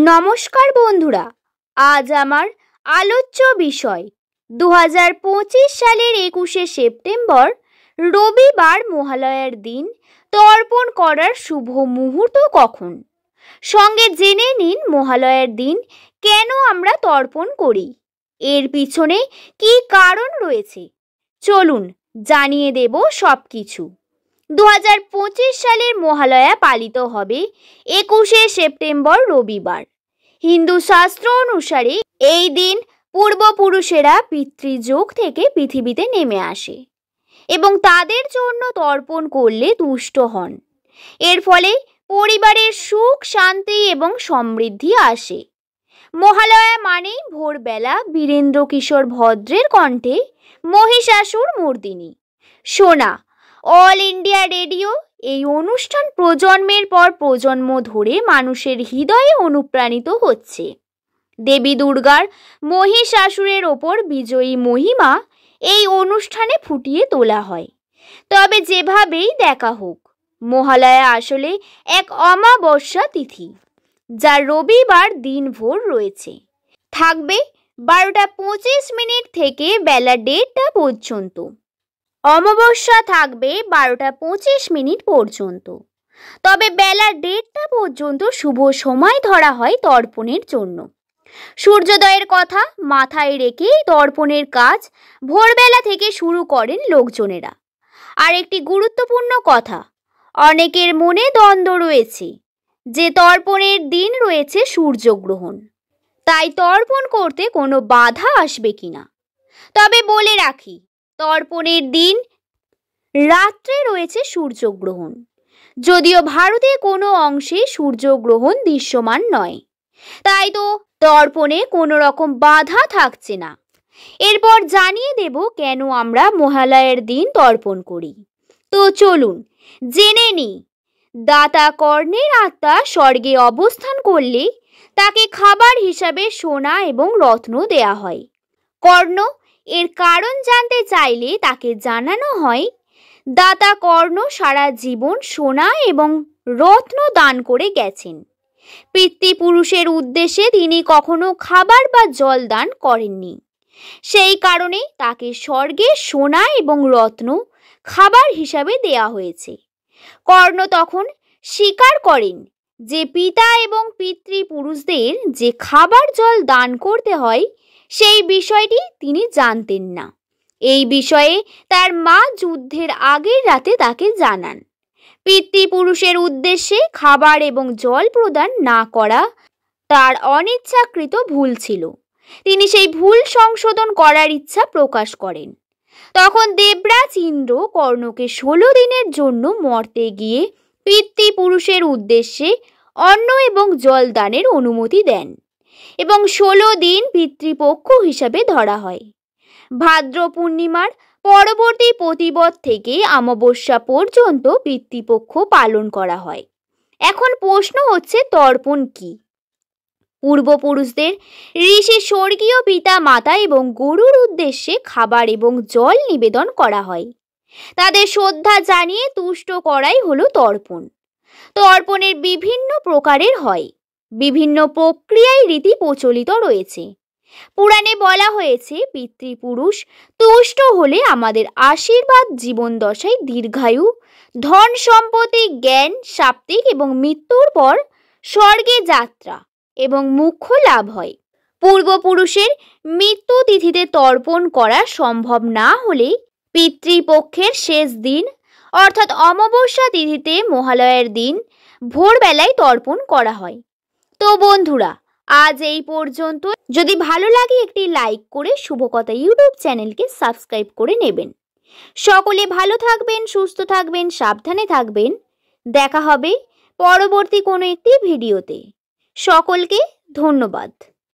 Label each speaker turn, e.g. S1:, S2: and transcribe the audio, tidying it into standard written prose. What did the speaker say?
S1: নমস্কার বন্ধুরা, আজ আমার আলোচ্য বিষয় 2025 সালের 21শে সেপ্টেম্বর রবিবার মহালয়ার দিন তর্পণ করার শুভ মুহূর্ত কখন। সঙ্গে জেনে নিন মহালয়ার দিন কেন আমরা তর্পণ করি, এর পিছনে কি কারণ রয়েছে। চলুন জানিয়ে দেব সবকিছু। 2025 সালের মহালয়া পালিত হবে 21শে সেপ্টেম্বর রবিবার। হিন্দু শাস্ত্র অনুসারে এই দিন পূর্বপুরুষেরা পিতৃযুগ থেকে পৃথিবীতে নেমে আসে এবং তাদের জন্য তর্পণ করলে তুষ্ট হন। এর ফলে পরিবারের সুখ, শান্তি এবং সমৃদ্ধি আসে। মহালয়া মানেই ভোরবেলা বীরেন্দ্র কিশোর ভদ্রের কণ্ঠে মহিষাসুর মর্দিনী শোনা। অল ইন্ডিয়া রেডিও এই অনুষ্ঠান প্রজন্মের পর প্রজন্ম ধরে মানুষের হৃদয়ে অনুপ্রাণিত হচ্ছে। দেবী দুর্গার মহিষাসুরের ওপর বিজয়ী মহিমা এই অনুষ্ঠানে ফুটিয়ে তোলা হয়। তবে যেভাবেই দেখা হোক, মহালয়া আসলে এক অমাবস্যা তিথি, যা রবিবার দিনভর রয়েছে। থাকবে 12:25 থেকে বেলা 1:30 পর্যন্ত। অমাবস্যা থাকবে 12:25 পর্যন্ত। তবে বেলা 1:30 পর্যন্ত শুভ সময় ধরা হয় তর্পণের জন্য। সূর্যোদয়ের কথা মাথায় রেখে তর্পণের কাজ ভোরবেলা থেকে শুরু করেন লোকজনেরা। আর একটি গুরুত্বপূর্ণ কথা, অনেকের মনে দ্বন্দ্ব রয়েছে যে তর্পণের দিন রয়েছে সূর্যগ্রহণ, তাই তর্পণ করতে কোনো বাধা আসবে কিনা। তবে বলে রাখি, তর্পণের দিন রাত্রে রয়েছে সূর্যগ্রহণ, যদিও ভারতের কোনো অংশে সূর্যগ্রহণ দৃশ্যমান নয়, তাই তো তর্পণে কোনো রকম বাধা থাকছে না। এরপর জানিয়ে দেব কেন আমরা মহালয়ার দিন তর্পণ করি। তো চলুন জেনে নিই। দাতা কর্ণের আত্মা স্বর্গে অবস্থান করলে তাকে খাবার হিসাবে সোনা এবং রত্ন দেয়া হয়। কর্ণ এর কারণ জানতে চাইলে তাকে জানানো হয়, দাতা কর্ণ সারা জীবন সোনা এবং রত্ন দান করে গেছেন। পিতৃপুরুষের উদ্দেশ্যে তিনি কখনো খাবার বা জল দান করেননি। সেই কারণে তাকে স্বর্গে সোনা এবং রত্ন খাবার হিসাবে দেয়া হয়েছে। কর্ণ তখন স্বীকার করেন যে পিতা এবং পিতৃপুরুষদের যে খাবার জল দান করতে হয় সেই বিষয়টি তিনি জানতেন না। এই বিষয়ে তার মা যুদ্ধের আগের রাতে তাকে জানান। পিতৃপুরুষের উদ্দেশ্যে খাবার এবং জল প্রদান না করা তার অনিচ্ছাকৃত ভুল ছিল। তিনি সেই ভুল সংশোধন করার ইচ্ছা প্রকাশ করেন। তখন দেবরাজ ইন্দ্র কর্ণকে 16 দিনের জন্য মর্তে গিয়ে পিতৃপুরুষের উদ্দেশ্যে অন্ন এবং জল দানের অনুমতি দেন এবং 16 দিন পিতৃপক্ষ হিসাবে ধরা হয়। ভাদ্র পূর্ণিমার পরবর্তী প্রতিপদ থেকে অমাবস্যা পর্যন্ত পিতৃপক্ষ পালন করা হয়। এখন প্রশ্ন হচ্ছে, তর্পণ কি? পূর্বপুরুষদের ঋষি স্বর্গীয় পিতা মাতা এবং গরুর উদ্দেশ্যে খাবার এবং জল নিবেদন করা হয়। তাদের শ্রদ্ধা জানিয়ে তুষ্ট করাই হলো তর্পণ। তর্পণের বিভিন্ন প্রকারের হয়, বিভিন্ন প্রক্রিয়ায় রীতি প্রচলিত রয়েছে। পুরাণে বলা হয়েছে, পিতৃপুরুষ তুষ্ট হলে আমাদের আশীর্বাদ, জীবন দশায় দীর্ঘায়ু, ধন সম্পত্তি, জ্ঞান, সাত্ত্বিক এবং মৃত্যুর পর স্বর্গে যাত্রা এবং মোক্ষ লাভ হয়। পূর্বপুরুষের মৃত্যু তিথিতে তর্পণ করা সম্ভব না হলে পিতৃপক্ষের শেষ দিন অর্থাৎ অমাবস্যা তিথিতে মহালয়ার দিন ভোরবেলায় তর্পণ করা হয়। তো বন্ধুরা, আজ এই পর্যন্ত। যদি ভালো লাগে একটি লাইক করে শুভকথা ইউটিউব চ্যানেলকে সাবস্ক্রাইব করে নেবেন। সকলে ভালো থাকবেন, সুস্থ থাকবেন, সাবধানে থাকবেন। দেখা হবে পরবর্তী কোনো একটি ভিডিওতে। সকলকে ধন্যবাদ।